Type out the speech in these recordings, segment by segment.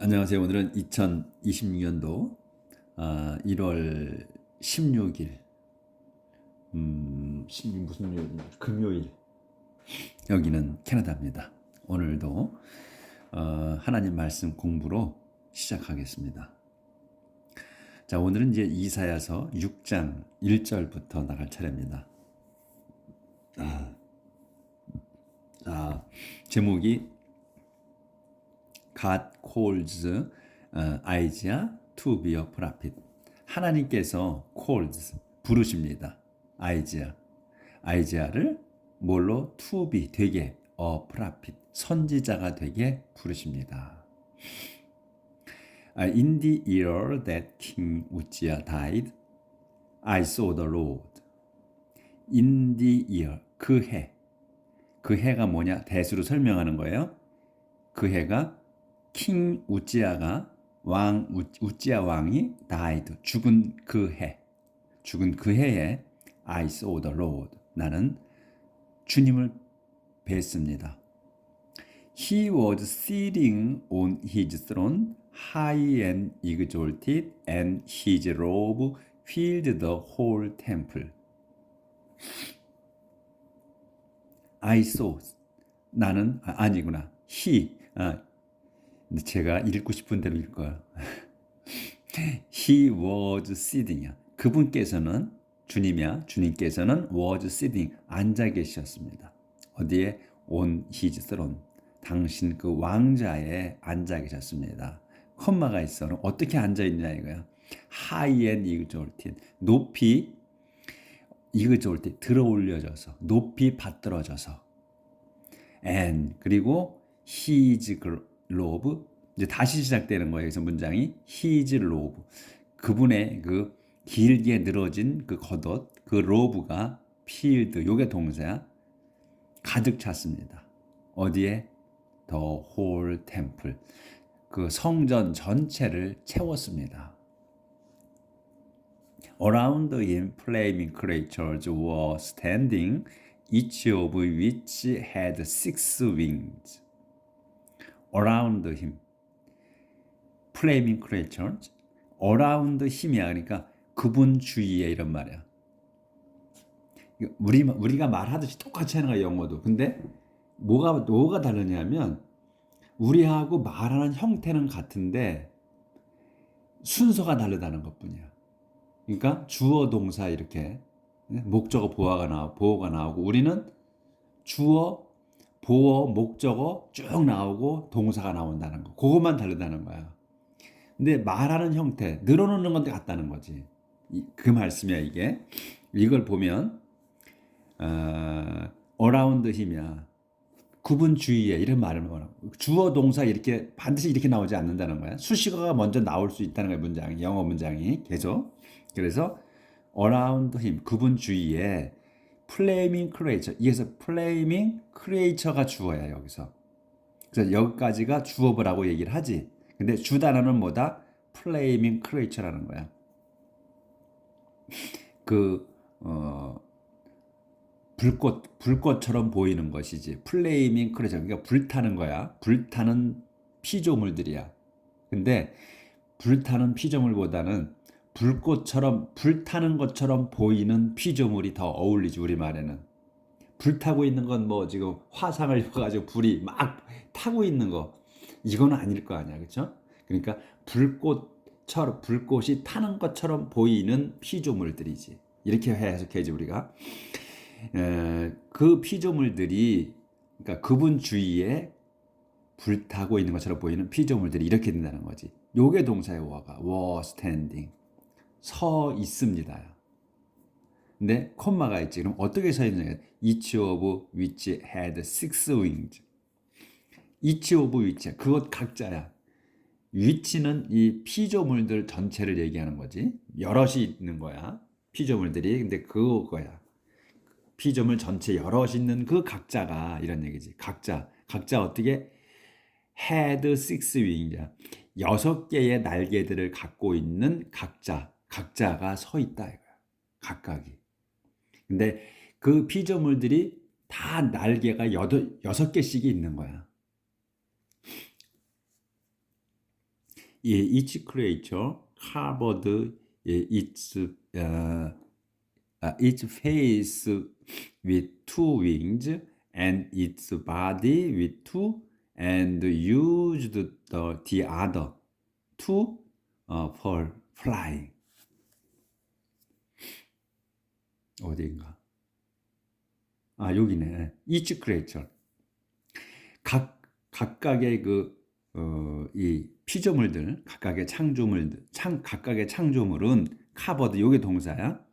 안녕하세요. 오늘은 2026년도 1월 16일, 16 무슨 요일? 금요일. 여기는 캐나다입니다. 오늘도 하나님 말씀 공부로 시작하겠습니다. 자, 오늘은 이제 이사야서 6장 1절부터 나갈 차례입니다. 제목이 God calls Isaiah to be a prophet. 하나님께서 calls 부르십니다. 아이지야를 뭘로 to be 되게 a prophet 선지자가 되게 부르십니다. In the year that King Uzziah died, I saw the Lord. In the year 그 해. 그 해가 뭐냐? 대수로 설명하는 거예요. 그 해가 킹 우찌아가 우찌아 왕이 died 죽은 그 해에 I saw the Lord 나는 주님을 뵀습니다. He was sitting on his throne, high and exalted, and his robe filled the whole temple. I saw 나는 아니구나. 근데 제가 읽고 싶은 대로 읽어요. He was sitting이야. 그분께서는 주님께서는 was sitting 앉아 계셨습니다. 어디에? On his throne. 당신 그 왕자에 앉아 계셨습니다. 콤마가 있어. 그럼 어떻게 앉아 있냐 이거야. High and exalted. 높이 exalted 들어 올려져서 높이 받들어져서. And 그리고 his robe 이제 다시 시작되는 거예요. 그래서 문장이 his robe 그분의 그 길게 늘어진 그 겉옷 그 로브가 filled 요게 동사야 가득 찼습니다. 어디에? The whole temple 그 성전 전체를 채웠습니다. Around him flaming creatures were standing, each of which had 6 wings. Around him, flaming creatures. Around him이야. 그러니까 그분 주위에 이런 말이야. 우리가 말하듯이 똑같이 하는 거야 영어도. 근데 뭐가 다르냐면 우리하고 말하는 형태는 같은데 순서가 다르다는 것뿐이야. 그러니까 주어 동사 이렇게 목적어 보어가 나오고 우리는 주어 보어 목적어 쭉 나오고 동사가 나온다는 거. 그것만 다르다는 거야. 근데 말하는 형태 늘어놓는 건데 같다는 거지. 그 말씀이야 이게. 이걸 보면 around him이야. 그분 주위에 이런 말을 뭐라고. 주어 동사 이렇게 반드시 이렇게 나오지 않는다는 거야. 수식어가 먼저 나올 수 있다는 거야 문장이. 영어 문장이 계속. 그래서 around him 그분 주위에 flaming creature 여기서 flaming creature가 주어야 여기서. 그래서 여기까지가 주어라고 얘기를 하지. 근데 주 단어는 뭐다? flaming creature라는 거야. 불꽃처럼 보이는 것이지. flaming creature 그러니까 불타는 거야. 불타는 피조물들이야. 근데 불타는 피조물보다는 불꽃처럼 불타는 것처럼 보이는 피조물이 더 어울리지 우리말에는. 불타고 있는 건 뭐 지금 화상을 가지고 불이 막 타고 있는 거 이거는 아닐 거 아니야, 그렇죠? 그러니까 불꽃이 타는 것처럼 보이는 피조물들이지. 이렇게 해석해야지 우리가. 그 피조물들이 그러니까 그분 주위에 불타고 있는 것처럼 보이는 피조물들이 이렇게 된다는 거지. 요게 동사의 were standing 서 있습니다. 근데 콤마가 있지. 그럼 어떻게 서 있느냐? Each of which had 6 wings. Each of which 그것 각자야. 위치는 이 피조물들 전체를 얘기하는 거지. 여럿이 있는 거야. 피조물들이. 근데 그거야. 피조물 전체 여럿이 있는 그 각자가 이런 얘기지. 각자 어떻게? had 6 wings. 6개의 날개들을 갖고 있는 각자가 서 있다 이거야. 각각이. 근데 그 피조물들이 다 날개가 6개씩이 있는 거야. each creature covered its face with two wings and its body with two, and used the other two for flying. 어디인가? 여기네. each creature. 각각의 이 피조물들, 각각의 창조물은 covered, 요게 동사야.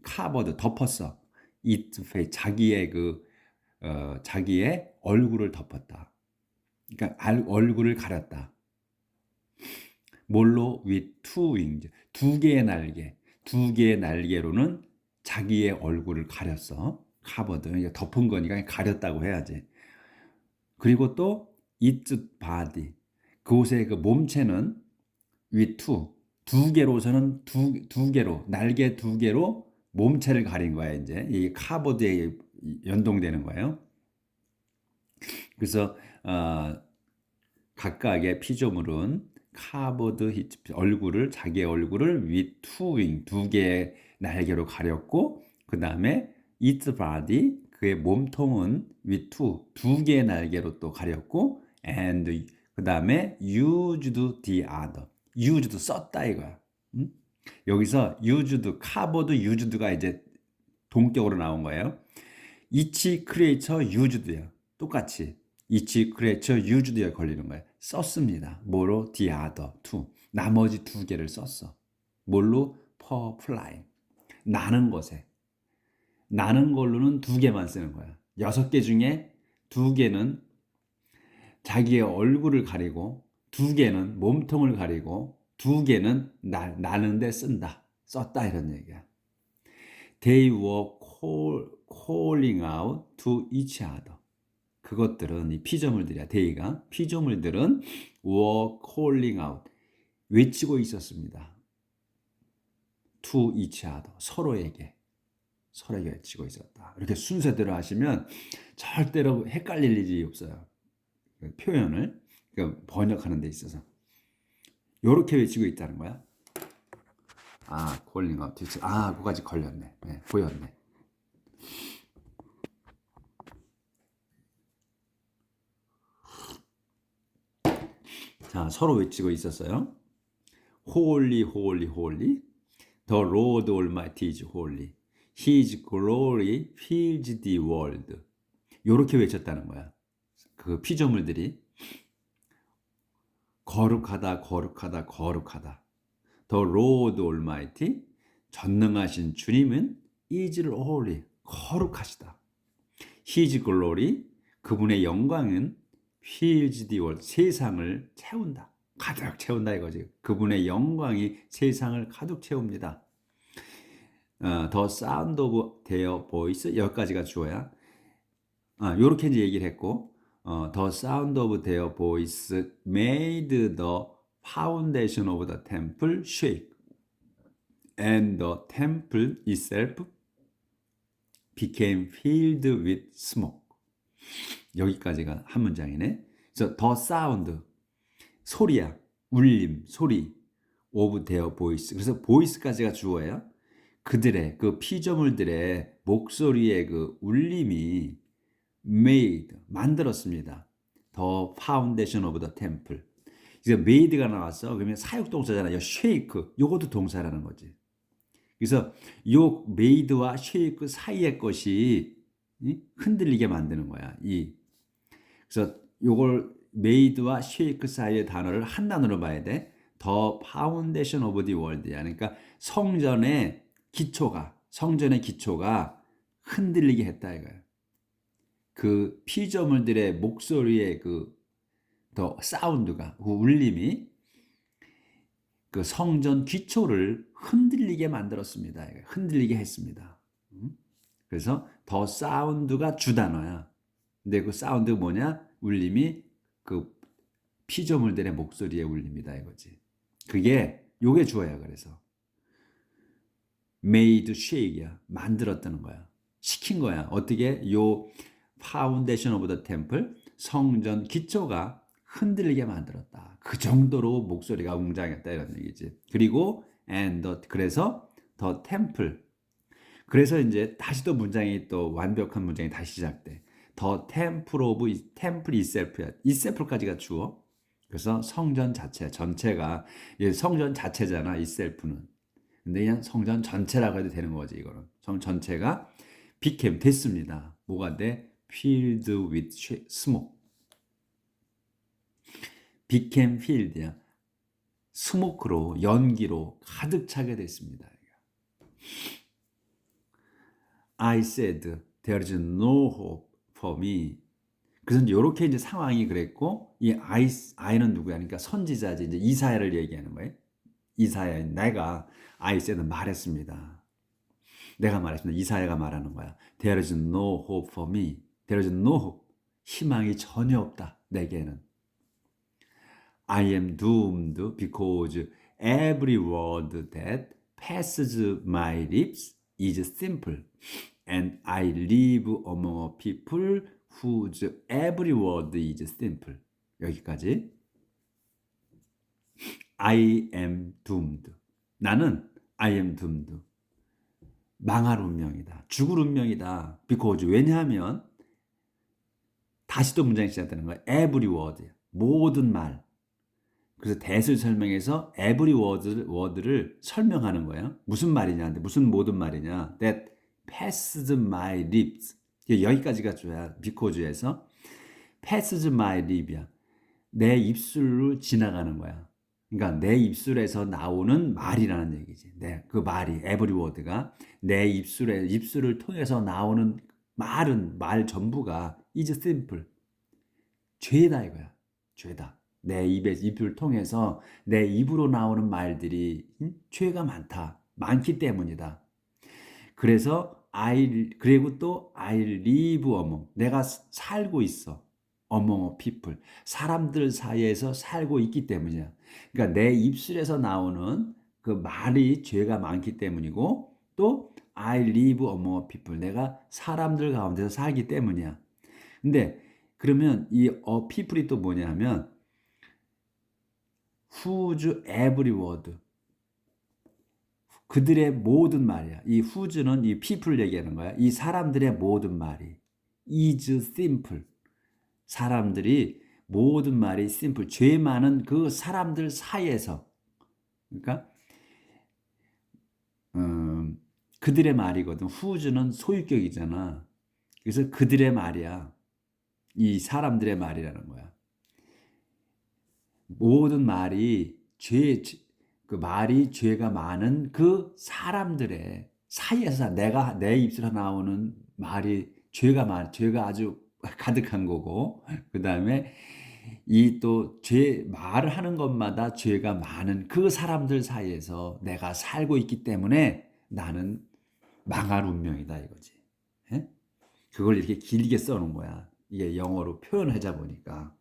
covered, 덮었어. its face, 자기의 얼굴을 덮었다. 그러니까 얼굴을 가렸다. 뭘로? with two wings, 두 개의 날개로는 자기의 얼굴을 가렸어. covered, 그러니까 덮은 거니까 가렸다고 해야지. 그리고 또 its body, 그곳의 그 몸체는 with two, 두 개로서는 두 개로, 날개 두 개로 몸체를 가린 거야. 이제 이 covered에 연동되는 거예요. 그래서 각각의 피조물은 covered 자기의 얼굴을 with two wing, 두 개의 날개로 가렸고, 그 다음에 its body, 그의 몸통은 with 두 개의 날개로 또 가렸고, and 그 다음에 used the other, used 썼다 이거야. 여기서 used, covered, used가 이제 동격으로 나온 거예요. each creature used야. 똑같이 each creature used에 걸리는 거예요. 썼습니다. 뭐로? the other two, 나머지 두 개를 썼어. 뭘로? for flying, 나는 것에. 나는 걸로는 두 개만 쓰는 거야. 6개 중에 2개는 자기의 얼굴을 가리고, 2개는 몸통을 가리고, 2개는 나는데 썼다 이런 얘기야. They were calling out to each other. 그것들은, 이 피조물들이야. 피조물들은 were calling out, 외치고 있었습니다. to each other, 서로에게 외치고 있었다. 이렇게 순서대로 하시면 절대로 헷갈릴 일이 없어요. 표현을 번역하는 데 있어서 이렇게 외치고 있다는 거야. calling out. 그거까지 걸렸네. 네, 보였네. 자, 서로 외치고 있었어요. Holy, holy, holy. The Lord Almighty is holy. His glory fills the world. 이렇게 외쳤다는 거야. 그 피조물들이 거룩하다, 거룩하다, 거룩하다. The Lord Almighty, 전능하신 주님은 is holy, 거룩하시다. His glory, 그분의 영광은 fills the world, 세상을 채운다. 가득 채운다 이거지. 그분의 영광이 세상을 가득 채웁니다. The sound of their voice, 여기까지가 주어야. 요렇게 이제 얘기를 했고, the sound of their voice made the foundation of the temple shake, and the temple itself became filled with smoke. 여기까지가 한 문장이네. 그래서 the sound, 소리야, 울림, 소리, of their voice. 그래서 voice까지가 주어예요. 그들의, 그 피조물들의 목소리의 그 울림이 made, 만들었습니다. The foundation of the temple. 그래서 made가 나왔어. 그러면 사역동사잖아요. shake, 요것도 동사라는 거지. 그래서 요 made와 shake 사이의 것이 흔들리게 만드는 거야. 그래서 요걸 made와 shake 사이의 단어를 한 단어로 봐야 돼. The foundation of the world야. 그러니까 성전의 기초가 흔들리게 했다 이거야. 그 피조물들의 목소리의 더 사운드가, 그 울림이 그 성전 기초를 흔들리게 만들었습니다. 흔들리게 했습니다. 그래서 더 사운드가 주단어야. 근데 그 사운드가 뭐냐? 울림이 그 피조물들의 목소리의 울림이다 이거지. 요게 주어야. 그래서 made shake야. 만들었다는 거야. 시킨 거야. 어떻게? 요 foundation of the temple, 성전 기초가 흔들리게 만들었다. 그 정도로 목소리가 웅장했다 이런 얘기지. 그리고 그래서 the temple. 그래서 이제 다시 또 문장이 또 완벽한 문장이 다시 시작돼. The temple of temple itself야. itself까지가 주어. 그래서 성전 자체 전체가 성전 자체잖아. itself는. 근데 그냥 성전 전체라고 해도 되는 거지 이거는. 성 전체가 became 됐습니다. 뭐가 돼? Filled with smoke. became filled야. 스모크로 연기로 가득 차게 됐습니다. I said there is no hope for me. 그래서 이렇게 이제 상황이 그랬고 이 I는 누구야? 그러니까 선지자지 이제 이사야를 얘기하는 거예요. 이사야 내가 I said 말했습니다. 내가 말했습니다. 이사야가 말하는 거야. There is no hope for me. There is no hope. 희망이 전혀 없다. 내게는. I am doomed because every word that passes my lips is simple, and I live among a people whose every word is simple. 여기까지. I am doomed. 나는 I am doomed. 망할 운명이다. 죽을 운명이다. Because 왜냐하면 다시 또 문장이 시작되는 거야. Every word. 모든 말. 그래서 that을 설명해서 every word를 설명하는 거예요. 무슨 말이냐? 무슨 모든 말이냐? That passes my lips. 여기까지가 줘야 because에서 passes my lips야. 내 입술로 지나가는 거야. 그러니까 내 입술에서 나오는 말이라는 얘기지. 그 말이 every word가 내 입술을 통해서 나오는 말 전부가 is simple. 죄다 이거야. 죄다. 내 입을 통해서 내 입으로 나오는 말들이 죄가 많기 때문이다. 그래서 그리고 또 I live among, 내가 살고 있어. among people, 사람들 사이에서 살고 있기 때문이야. 그러니까 내 입술에서 나오는 그 말이 죄가 많기 때문이고 또 I live among people, 내가 사람들 가운데서 살기 때문이야. 근데 그러면 이 people이 또 뭐냐면 whose every word, 그들의 모든 말이야. 이 whose는 이 people를 얘기하는 거야. 이 사람들의 모든 말이 is simple. 사람들이 모든 말이 simple. 죄 많은 그 사람들 사이에서, 그러니까 그들의 말이거든. whose는 소유격이잖아. 그래서 그들의 말이야. 이 사람들의 말이라는 거야. 모든 말이 그 말이 죄가 많은 그 사람들의 사이에서 내 입술에 나오는 말이 죄가 아주 가득한 거고, 그 다음에 이 또 말을 하는 것마다 죄가 많은 그 사람들 사이에서 내가 살고 있기 때문에 나는 망할 운명이다 이거지. 예? 그걸 이렇게 길게 써놓은 거야. 이게 영어로 표현하자 보니까.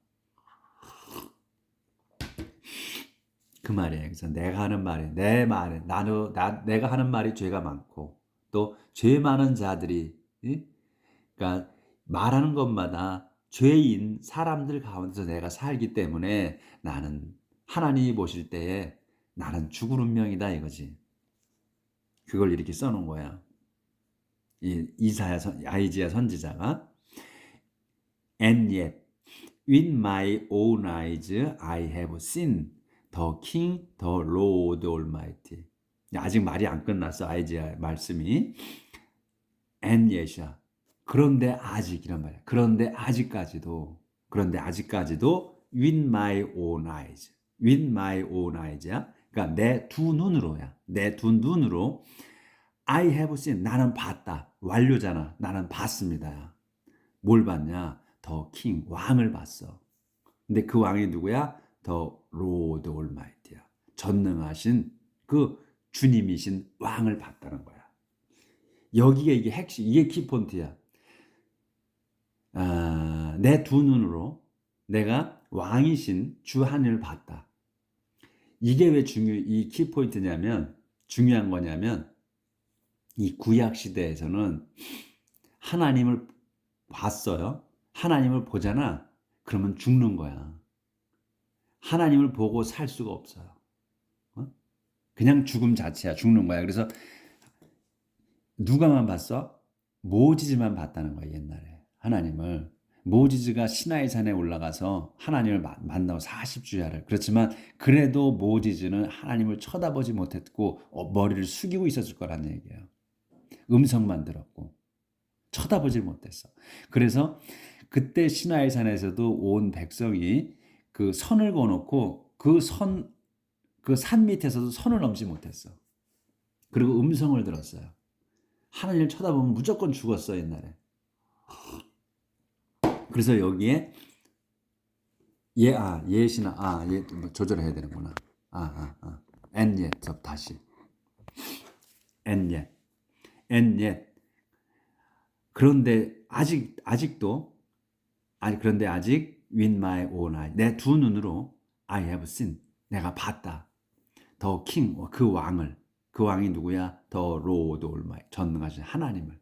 그 말이에요. 그래서 내가 하는 말이, 내가 하는 말이 죄가 많고, 또 죄 많은 자들이, 그러니까 말하는 것마다 죄인 사람들 가운데서 내가 살기 때문에 나는 하나님이 보실 때에 나는 죽을 운명이다 이거지. 그걸 이렇게 써놓은 거야. 아이지야 선지자가. And yet, with my own eyes I have seen the King, the Lord Almighty. 아직 말이 안 끝났어. 아이지야 말씀이. And yet이야. 그런데 아직이란 말이야. 그런데 아직까지도 with my own eyes. with my own eyes야. 그러니까 내 두 눈으로야. 내 두 눈으로 I have seen. 나는 봤다. 완료잖아. 나는 봤습니다. 뭘 봤냐? The King, 왕을 봤어. 근데 그 왕이 누구야? The Lord Almighty야. 전능하신 그 주님이신 왕을 봤다는 거야. 여기가 이게 핵심, 이게 키포인트야. 내 두 눈으로 내가 왕이신 주 하늘을 봤다. 이게 왜 이 키포인트냐면, 중요한 거냐면, 이 구약 시대에서는 하나님을 봤어요. 하나님을 보잖아. 그러면 죽는 거야. 하나님을 보고 살 수가 없어요. 그냥 죽음 자체야. 죽는 거야. 그래서 누가만 봤어? 모지즈만 봤다는 거야, 옛날에. 하나님을. 모지즈가 시나이 산에 올라가서 하나님을 만나고 40주야를. 그렇지만 그래도 모지즈는 하나님을 쳐다보지 못했고 머리를 숙이고 있었을 거라는 얘기예요. 음성만 들었고 쳐다보지 못했어. 그래서 그때 시나이 산에서도 온 백성이 그 선을 그어놓고 그 산 밑에서도 선을 넘지 못했어. 그리고 음성을 들었어요. 하나님을 쳐다보면 무조건 죽었어, 옛날에. 그래서 여기에 예시나 조절해야 되는구나. and yet 다시 and yet 그런데 그런데 아직 with my own eye 내 두 눈으로 I have seen 내가 봤다. 더 king 그 왕이 누구야? 더 로드 올마이 전능하신 하나님을.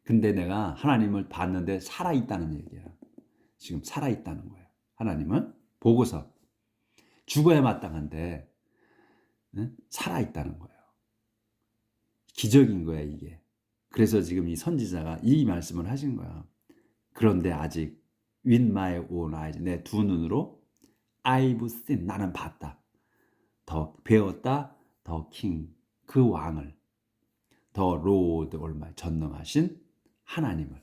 근데 내가 하나님을 봤는데 살아있다는 얘기야. 지금 살아있다는 거예요. 하나님은 보고서 죽어야 마땅한데 살아있다는 거예요. 기적인 거야 이게. 그래서 지금 이 선지자가 이 말씀을 하신 거야. 그런데 아직 with my own eyes 내 두 눈으로 I've seen 나는 봤다. 더 배웠다. 더 king 그 왕을 더 로드 올마이 전능하신 하나님을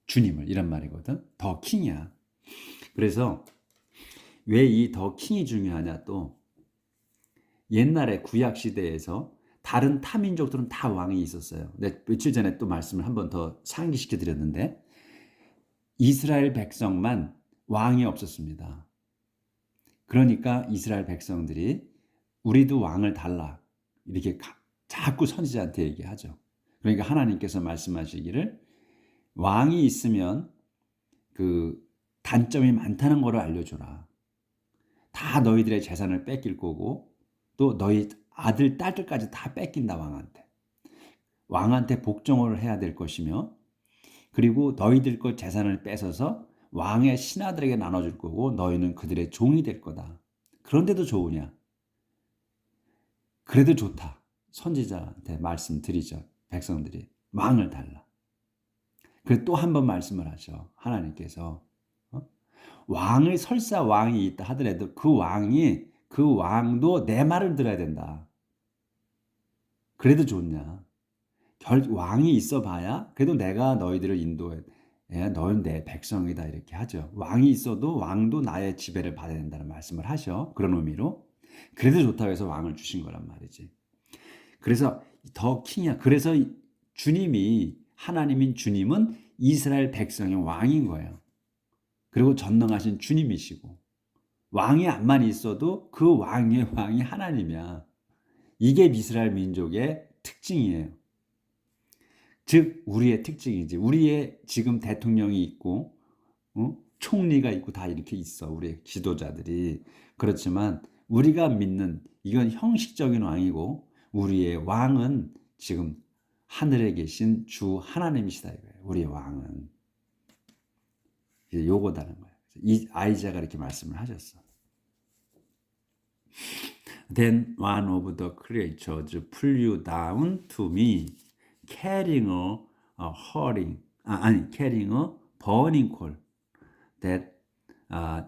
주님을 이런 말이거든. 더 킹이야. 그래서 왜 이 더 킹이 중요하냐 또 옛날에 구약 시대에서 다른 타민족들은 다 왕이 있었어요. 네, 며칠 전에 또 말씀을 한 번 더 상기시켜 드렸는데 이스라엘 백성만 왕이 없었습니다. 그러니까 이스라엘 백성들이 우리도 왕을 달라 이렇게 자꾸 선지자한테 얘기하죠. 그러니까 하나님께서 말씀하시기를 왕이 있으면 그 단점이 많다는 걸 알려줘라. 다 너희들의 재산을 뺏길 거고 또 너희 아들, 딸들까지 다 뺏긴다 왕한테. 왕한테 복종을 해야 될 것이며 그리고 너희들 것 재산을 뺏어서 왕의 신하들에게 나눠줄 거고 너희는 그들의 종이 될 거다. 그런데도 좋으냐? 그래도 좋다. 선지자한테 말씀드리죠. 백성들이 왕을 달라. 그리고 또 한 번 말씀을 하셔. 하나님께서 왕이 설사 왕이 있다 하더라도 그 왕도 내 말을 들어야 된다. 그래도 좋냐? 왕이 있어 봐야 그래도 내가 너희들을 인도해. 너는 내 백성이다 이렇게 하죠. 왕이 있어도 왕도 나의 지배를 받아야 된다는 말씀을 하셔. 그런 의미로. 그래도 좋다고 해서 왕을 주신 거란 말이지. 그래서 더 킹이야. 그래서 하나님인 주님은 이스라엘 백성의 왕인 거예요. 그리고 전능하신 주님이시고 왕이 암만 있어도 그 왕이 하나님이야. 이게 이스라엘 민족의 특징이에요. 즉 우리의 특징이지. 우리의 지금 대통령이 있고 총리가 있고 다 이렇게 있어. 우리의 지도자들이. 그렇지만 우리가 믿는 이건 형식적인 왕이고 우리의 왕은 지금 하늘에 계신 주 하나님이시다 이거예요. 우리의 왕은. 요거다는 거예요. 이 아이자가 이렇게 말씀을 하셨어. Then one of the creatures flew down to me, carrying carrying a burning coal that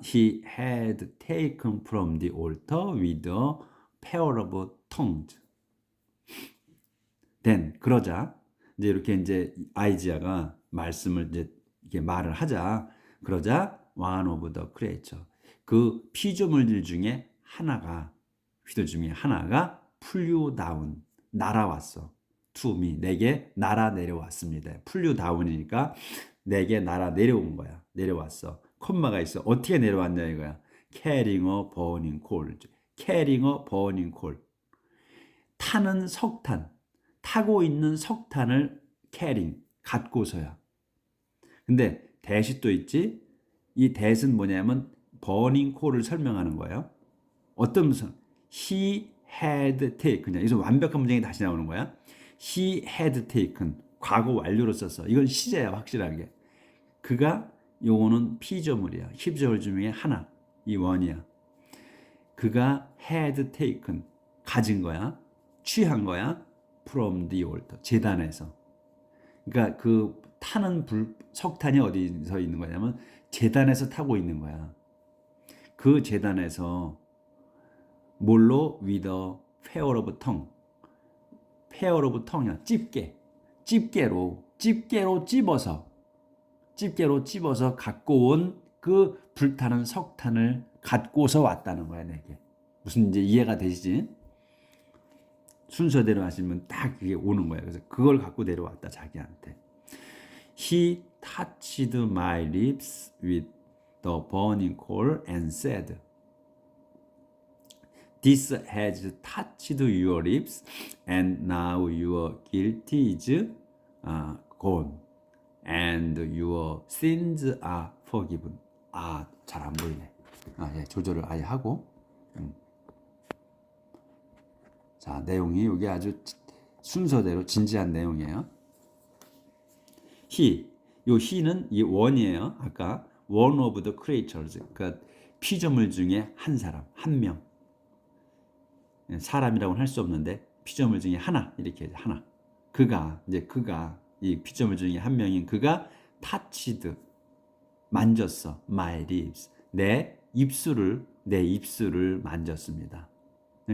he had taken from the altar with a pair of tongs. Then 그러자 이제 아이자가 말씀을 이렇게 말을 하자. 그러자 one of the creature 그 피조물들 중에 하나가 flew down 날아왔어. to me 내게 날아 내려왔습니다. flew down이니까 내게 날아 내려온 거야. 내려왔어. 콤마가 있어. 어떻게 내려왔냐 이거야. carrying a burning coal. carrying a burning coal. 타고 있는 석탄을 carrying 갖고서야. 근데 대시 또 있지. 이 대는 뭐냐면 burning coal을 설명하는 거예요. 어떤 무슨 he had taken 그래서 완벽한 문장이 다시 나오는 거야. he had taken 과거 완료로 썼어. 이건 시제야 확실하게. 그가 요거는 피조물이야. 피조물 중에 하나. 이 원이야. 그가 had taken 가진 거야. 취한 거야. from the altar 제단에서. 그러니까 그 타는 석탄이 어디서 있는 거냐면 제단에서 타고 있는 거야. 그 제단에서 뭘로 with a pair of tongue. pair of tongue이야. 집게로 찝어서 갖고 온 그 불타는 석탄을 갖고서 왔다는 거야, 내게. 무슨 이제 이해가 되시지? 순서대로 하시면 딱 그게 오는 거야. 그래서 그걸 갖고 내려왔다, 자기한테. He touched my lips with the burning coal and said, This has touched your lips, and now your guilt is gone, and your sins are forgiven. 잘 안 보이네. 예, 조절을 아예 하고. 자, 내용이 이게 아주 순서대로 진지한 내용이에요. 요 he는 이 one이에요. 아까 one of the creatures, 그러니까 피조물 중에 한 사람, 한 명. 사람이라고는 할 수 없는데 피조물 중에 하나, 이렇게 하나. 그가 이 피조물 중에 한 명인 그가 touched 만졌어. my lips 내 입술을 만졌습니다.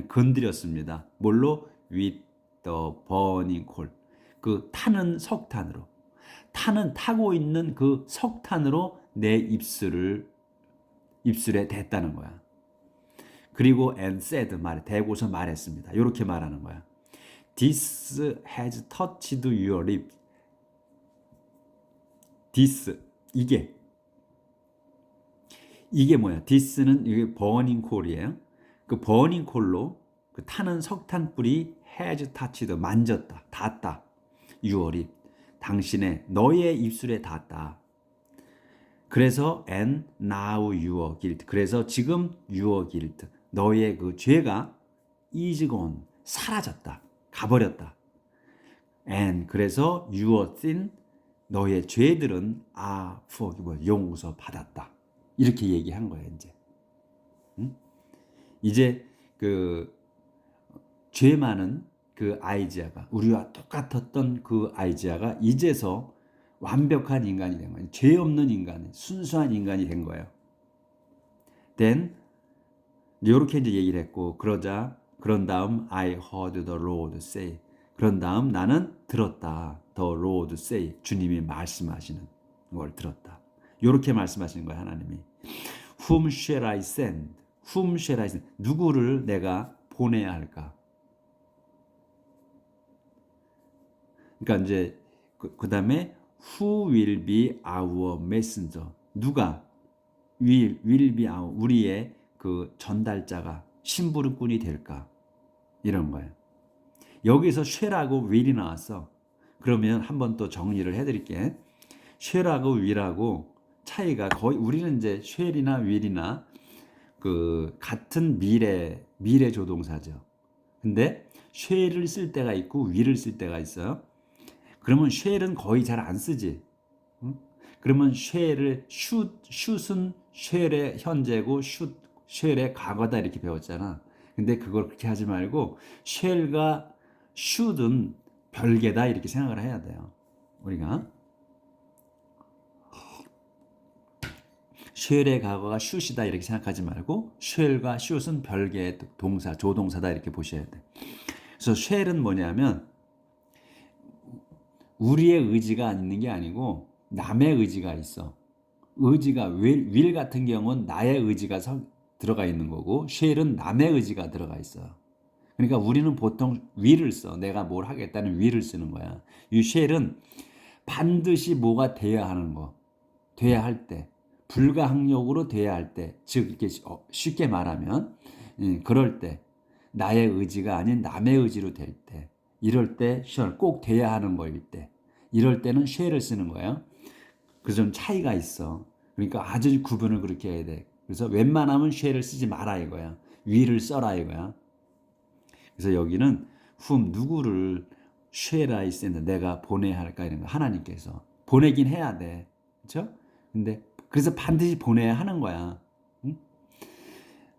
건드렸습니다. 뭘로? with the burning coal 그 타는 석탄으로 타고 있는 그 석탄으로 내 입술에 댔다는 거야. 그리고 and said 대고서 말했습니다. 이렇게 말하는 거야. This has touched your lips. This 이게 뭐야? This는 이게 burning coal이에요. 그 burning coal로 그 타는 석탄 불이 has touched 만졌다, 닿았다. your lips 당신의 너의 입술에 닿았다. 그래서 and now your guilt 그래서 지금 your guilt 너의 그 죄가 is gone 사라졌다, 가버렸다. and 그래서 your sin 너의 죄들은 are forgiven 용서 받았다. 이렇게 얘기한 거예요, 이제. 이제 그 죄 많은 그 아이지아가 우리와 똑같았던 그 아이지아가 이제서 완벽한 인간이 된 거예요. 죄 없는 인간, 순수한 인간이 된 거예요. Then 이렇게 이제 얘기를 했고 그런 다음 I heard the Lord say 그런 다음 나는 들었다. The Lord say 주님이 말씀하시는 걸 들었다. 이렇게 말씀하시는 거예요, 하나님이. Whom shall I send? Whom shall I send? 누구를 내가 보내야 할까? 그러니까 이제 그 다음에 Who will be our messenger? 누가 will be our 우리의 그 전달자가 심부름꾼이 될까? 이런 거예요. 여기서 shall하고 will이 나왔어. 그러면 한번 또 정리를 해드릴게. shall하고 will하고 차이가 거의 우리는 이제 shall이나 will이나 그 같은 미래 조동사죠. 근데 shall을 쓸 때가 있고 will을 쓸 때가 있어요. 그러면 shall은 거의 잘 안 쓰지. 그러면 shall은 shall의 현재고 shall의 과거다 이렇게 배웠잖아. 근데 그걸 그렇게 하지 말고 shall과 should은 별개다 이렇게 생각을 해야 돼요. 우리가 shall의 과거가 should이다 이렇게 생각하지 말고 shall과 should은 별개의 동사, 조동사다 이렇게 보셔야 돼. 그래서 shall은 뭐냐면 우리의 의지가 있는 게 아니고 남의 의지가 있어. 의지가 will 같은 경우는 나의 의지가 들어가 있는 거고 shall은 남의 의지가 들어가 있어요. 그러니까 우리는 보통 will을 써. 내가 뭘 하겠다는 will을 쓰는 거야. 이 shall은 반드시 뭐가 돼야 하는 거. 돼야 할 때. 불가항력으로 돼야 할 때. 즉 이렇게 쉽게 말하면 그럴 때 나의 의지가 아닌 남의 의지로 될 때. 이럴 때 shall 꼭 돼야 하는 거일 때. 이럴 때는 shall을 쓰는 거예요. 그래서 좀 차이가 있어. 그러니까 아주 구분을 그렇게 해야 돼. 그래서 웬만하면 shall을 쓰지 마라 이거야. will을 써라 이거야. 그래서 여기는 whom 누구를 shall I send 내가 보내야 할까 이런 거 하나님께서 보내긴 해야 돼. 그렇죠? 근데 그래서 반드시 보내야 하는 거야. 응?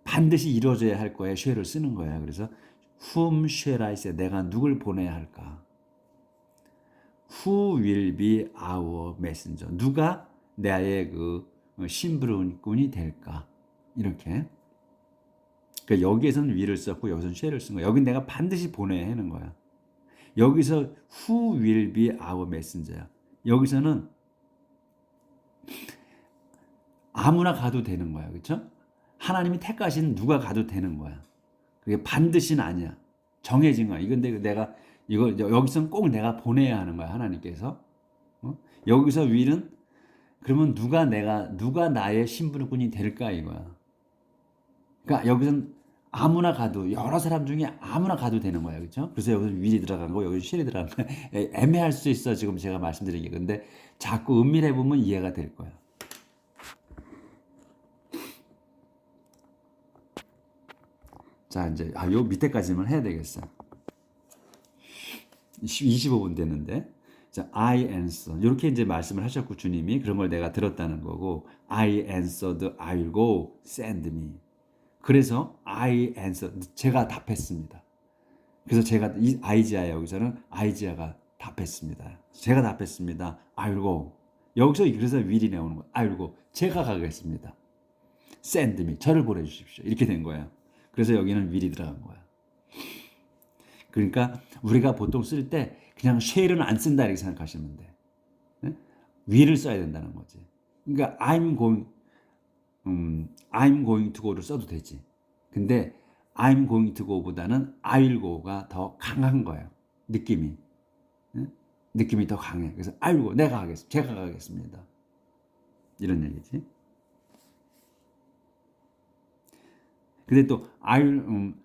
반드시 이루어져야 할 거에 shall을 쓰는 거야. 그래서 whom shall I send? 내가 누굴 보내야 할까? Who will be our messenger? 누가 나의 그 심부름꾼이 될까? 이렇게. 그러니까 여기에서는 will을 썼고 여기서는 shall을 쓴 거야. 여긴 내가 반드시 보내야 하는 거야. 여기서 who will be our messenger야. 여기서는 아무나 가도 되는 거야. 그렇죠? 하나님이 택하신 누가 가도 되는 거야. 그게 반드시는 아니야. 정해진 거야. 이건 내가 이거 여기서는 꼭 내가 보내야 하는 거야. 하나님께서. 여기서 will은 그러면 누가 나의 심부름꾼이 될까 이거야. 그러니까 여기서는 아무나 가도 여러 사람 중에 아무나 가도 되는 거야. 그렇죠? 그래서 여기서 will이 들어간 거, 여기서 shall이 들어간 거. 애매할 수 있어. 지금 제가 말씀드린 게. 근데 자꾸 은밀해 보면 이해가 될 거야. 자, 이제 요 밑에까지만 해야 되겠어. 25분 됐는데. 자, I answer. 이렇게 이제 말씀을 하셨고 주님이 그런 걸 내가 들었다는 거고 I answered I will go send me. 그래서 I answered 제가 답했습니다. 그래서 제가 이 아이지아 여기서는 아이지아가 답했습니다. 제가 답했습니다. I will go. 여기서 그래서 will이 나오는 거예요. I will go. 제가 가겠습니다. send me. 저를 보내 주십시오. 이렇게 된 거예요. 그래서 여기는 will이 들어간 거야. 그러니까 우리가 보통 쓸 때 그냥 shall은 안 쓴다 이렇게 생각하시면 돼. 네? will을 써야 된다는 거지. 그러니까 I'm going to go를 써도 되지. 근데 I'm going to go보다는 I will go가 더 강한 거예요. 느낌이. 네? 느낌이 더 강해. 그래서 I will go. 제가 가겠습니다. 이런 얘기지. 근데 또 I'm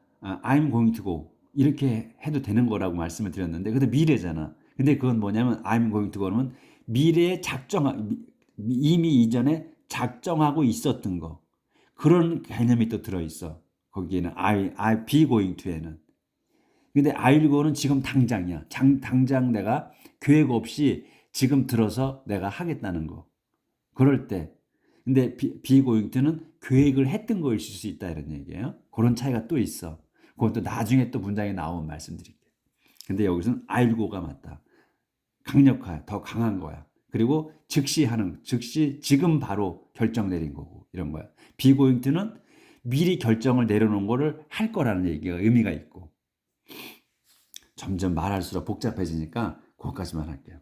going to go 이렇게 해도 되는 거라고 말씀을 드렸는데 근데 미래잖아. 근데 그건 뭐냐면 I'm going to go는 미래에 이미 이전에 작정하고 있었던 거 그런 개념이 또 들어있어. 거기에는 I be going to에는. 근데 I'll go는 지금 당장이야. 당장 내가 계획 없이 지금 들어서 내가 하겠다는 거. 그럴 때. 근데 be going to는 계획을 했던 거일 수 있다 이런 얘기예요. 그런 차이가 또 있어. 그건 또 나중에 또 문장에 나오면 말씀드릴게요. 근데 여기서는 I'll go가 맞다. 강력해. 더 강한 거야. 그리고 즉시 지금 바로 결정 내린 거고 이런 거야. be going to는 미리 결정을 내려놓은 거를 할 거라는 얘기가 의미가 있고 점점 말할수록 복잡해지니까 그것까지만 할게요.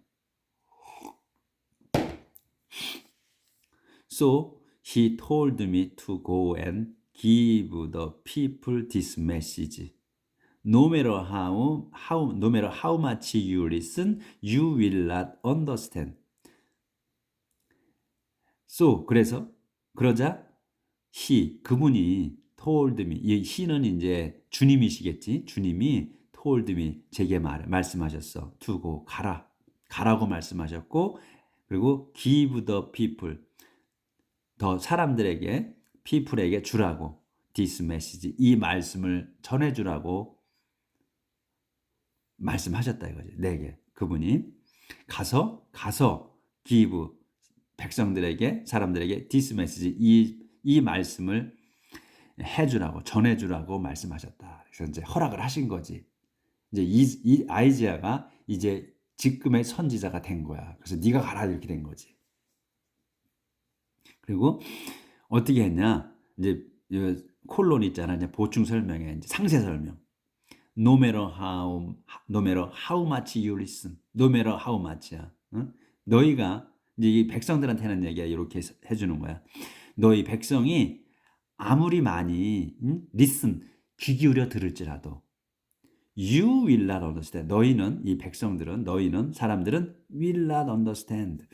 So he told me to go and give the people this message. No matter how much you listen, you will not understand. So 그러자 그분이 told me. 이 he는 이제 주님이시겠지. 주님이 told me 제게 말씀하셨어. to go 가라고 말씀하셨고 그리고 give the people 더 사람들에게 people에게 주라고 this message 이 말씀을 전해주라고 말씀하셨다 이거지. 내게 그분이 가서 give 백성들에게 사람들에게 this message 이 말씀을 해주라고 전해주라고 말씀하셨다. 그래서 이제 허락을 하신 거지. 이제 이 아이지아가 이제 지금의 선지자가 된 거야. 그래서 네가 가라 이렇게 된 거지. 그리고 어떻게 했냐? 이제 콜론 있잖아. 이제 보충 설명에 이제 상세 설명. No matter how much you listen. No matter how much야. 응? 너희가 이제 이 백성들한테는 얘기야 이렇게 해주는 거야. 너희 백성이 아무리 많이 listen 귀 기울여 들을지라도 you will not understand. 너희는 사람들은 will not understand.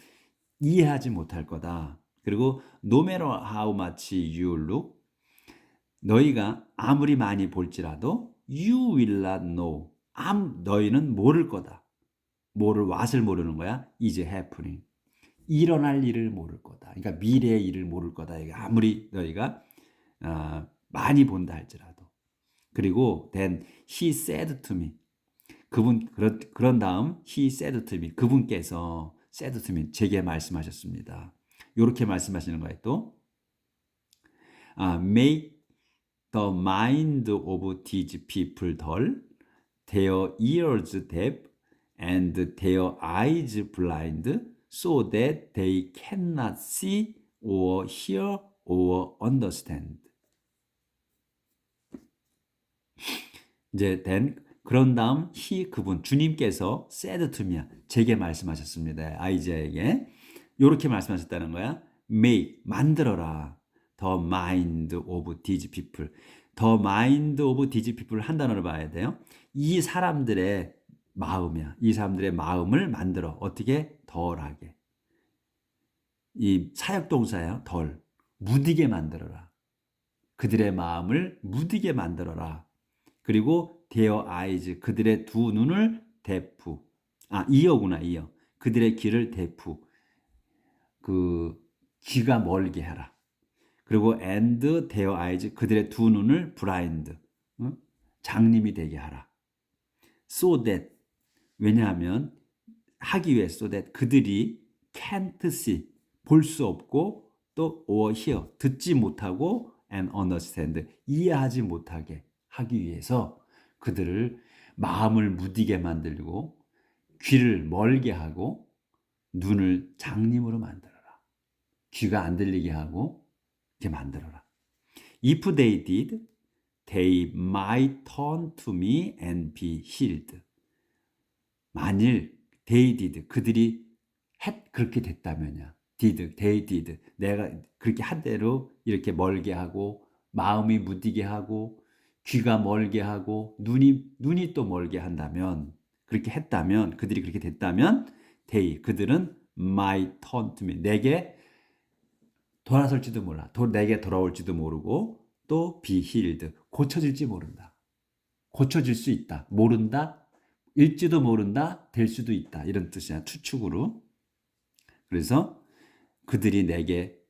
이해하지 못할 거다. 그리고 no matter how much you look 너희가 아무리 많이 볼지라도 you will not know. 너희는 모를 거다. what을 모르는 거야? is happening. 일어날 일을 모를 거다. 그러니까 미래의 일을 모를 거다. 아무리 너희가 많이 본다 할지라도. 그리고 then he said to me. 그런 다음 he said to me. 그분께서 said to me. 제게 말씀하셨습니다. 이렇게 말씀하시는 거예요. 또 make the mind of these people dull, their ears deaf, and their eyes blind, so that they cannot see or hear or understand. 이제 그런 다음 그분 주님께서 said to me, 제게 말씀하셨습니다. 아이자에게 이렇게 말씀하셨다는 거야. make 만들어라. the mind of these people. the mind of these people 한 단어를 봐야 돼요. 이 사람들의 마음이야. 이 사람들의 마음을 만들어. 어떻게? 덜하게. 이 사역동사야. 덜. 무디게 만들어라. 그들의 마음을 무디게 만들어라. 그리고 their eyes, 그들의 두 눈을 deaf. ear구나, ear. 그들의 귀를 deaf. 귀가 멀게 하라. 그리고 and their eyes, 그들의 두 눈을 blind. 장님이 되게 하라. So that, 왜냐하면 하기 위해 so that 그들이 can't see, 볼 수 없고 또 or hear, 듣지 못하고 and understand, 이해하지 못하게 하기 위해서 그들을 마음을 무디게 만들고 귀를 멀게 하고 눈을 장님으로 만들어라. 귀가 안 들리게 하고 이렇게 만들어라. If they did, they might turn to me and be healed. 만일 they did, 그들이 그렇게 됐다면야. they did. 내가 그렇게 한 대로 이렇게 멀게 하고 마음이 무디게 하고 귀가 멀게 하고 눈이 또 멀게 한다면, 그렇게 했다면, 그들이 그렇게 됐다면 그들은 might turn to me, 내게 돌아설지도 몰라. 내게 돌아올지도 모르고 또 be healed, 고쳐질지 모른다. 고쳐질 수 있다. 모른다. 일지도 모른다. 될 수도 있다. 이런 뜻이야. 추측으로. 그래서 그들이 내게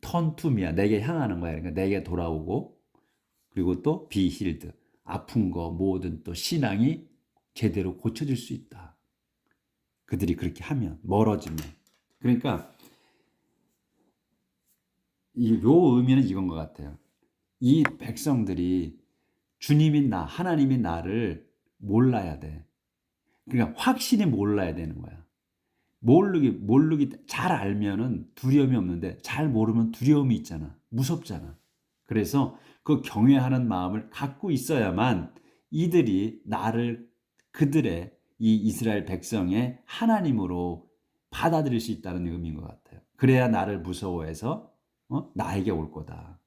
turn to me야. 내게 향하는 거야. 그러니까 내게 돌아오고 그리고 또 be healed. 아픈 거 모든 또 신앙이 제대로 고쳐질 수 있다. 그들이 그렇게 하면, 멀어지면. 그러니까 요 의미는 이건 것 같아요. 이 백성들이 주님인 나, 하나님인 나를 몰라야 돼. 그러니까 확실히 몰라야 되는 거야. 모르기 잘 알면은 두려움이 없는데 잘 모르면 두려움이 있잖아. 무섭잖아. 그래서 그 경외하는 마음을 갖고 있어야만 이들이 나를, 그들의 이 이스라엘 백성의 하나님으로 받아들일 수 있다는 의미인 것 같아요. 그래야 나를 무서워해서 나에게 올 거다.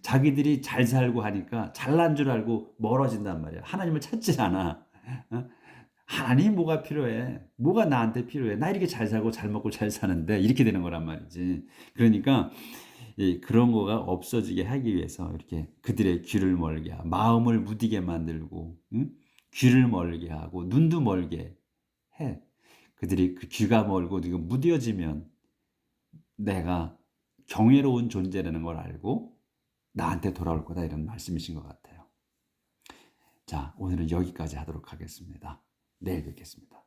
자기들이 잘 살고 하니까 잘난 줄 알고 멀어진단 말이야. 하나님을 찾질 않아. 하나님 뭐가 필요해? 뭐가 나한테 필요해? 나 이렇게 잘 살고 잘 먹고 잘 사는데, 이렇게 되는 거란 말이지. 그러니까 그런 거가 없어지게 하기 위해서 이렇게 그들의 귀를 멀게 하고 마음을 무디게 만들고, 귀를 멀게 하고 눈도 멀게 해. 그들이 그 귀가 멀고 이거 무뎌지면 내가 경외로운 존재라는 걸 알고 나한테 돌아올 거다, 이런 말씀이신 것 같아요. 자, 오늘은 여기까지 하도록 하겠습니다. 내일 뵙겠습니다.